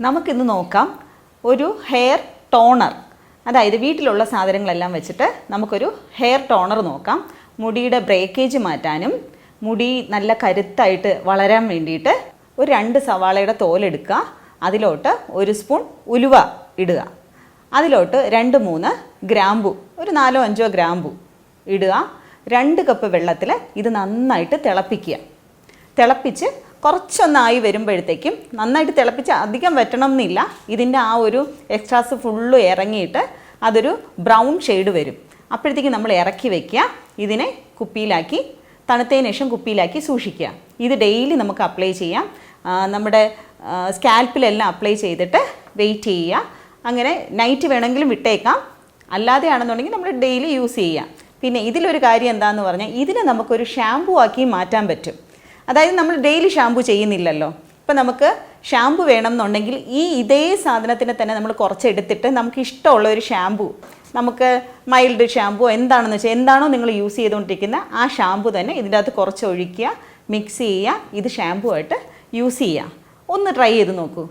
നമുക്കിന്ന് നോക്കാം ഒരു ഹെയർ ടോണർ. അതായത് വീട്ടിലുള്ള സാധനങ്ങളെല്ലാം വെച്ചിട്ട് നമുക്കൊരു ഹെയർ ടോണർ നോക്കാം. മുടിയുടെ ബ്രേക്കേജ് മാറ്റാനും മുടി നല്ല കരുത്തായിട്ട് വളരാൻ വേണ്ടിയിട്ട് ഒരു 2 സവാളയുടെ തോലെടുക്കുക. അതിലോട്ട് 1 സ്പൂൺ ഉലുവ ഇടുക. അതിലോട്ട് 2-3 ഗ്രാമ്പു, ഒരു 4-5 ഗ്രാമ്പു ഇടുക. 2 കപ്പ് വെള്ളത്തിൽ ഇത് നന്നായിട്ട് തിളപ്പിക്കുക. തിളപ്പിച്ച് കുറച്ചൊന്നായി വരുമ്പോഴത്തേക്കും, നന്നായിട്ട് തിളപ്പിച്ച് അധികം വറ്റണം എന്നില്ല, ഇതിൻ്റെ ആ ഒരു എക്സ്ട്രാസ് ഫുള്ള് ഇറങ്ങിയിട്ട് അതൊരു ബ്രൗൺ ഷെയ്ഡ് വരും. അപ്പോഴത്തേക്കും നമ്മൾ ഇറക്കി വയ്ക്കുക. ഇതിനെ കുപ്പിയിലാക്കി തണുത്തതിന് ശേഷം കുപ്പിയിലാക്കി സൂക്ഷിക്കുക. ഇത് ഡെയിലി നമുക്ക് അപ്ലൈ ചെയ്യാം. നമ്മുടെ സ്കാൽപ്പിലെല്ലാം അപ്ലൈ ചെയ്തിട്ട് വെയിറ്റ് ചെയ്യുക. അങ്ങനെ നൈറ്റ് വേണമെങ്കിലും വിട്ടേക്കാം, അല്ലാതെയാണെന്നുണ്ടെങ്കിൽ നമ്മൾ ഡെയിലി യൂസ് ചെയ്യാം. പിന്നെ ഇതിലൊരു കാര്യം എന്താണെന്ന് പറഞ്ഞാൽ, ഇതിനെ നമുക്കൊരു ഷാമ്പു ആക്കി മാറ്റാൻ പറ്റും. അതായത് നമ്മൾ ഡെയിലി ഷാമ്പു ചെയ്യുന്നില്ലല്ലോ. ഇപ്പം നമുക്ക് ഷാമ്പു വേണം എന്നുണ്ടെങ്കിൽ ഇതേ സാധനത്തിനെ തന്നെ നമ്മൾ കുറച്ചെടുത്തിട്ട് നമുക്ക് ഇഷ്ടമുള്ള ഒരു ഷാമ്പു, നമുക്ക് മൈൽഡ് ഷാമ്പു എന്താണെന്ന് വെച്ചാൽ, എന്താണോ നിങ്ങൾ യൂസ് ചെയ്തുകൊണ്ടിരിക്കുന്ന ആ ഷാമ്പു തന്നെ ഇതിൻ്റെ അകത്ത് കുറച്ച് ഒഴിക്കുക, മിക്സ് ചെയ്യുക, ഇത് ഷാമ്പു ആയിട്ട് യൂസ് ചെയ്യുക. ഒന്ന് ട്രൈ ചെയ്ത് നോക്കൂ.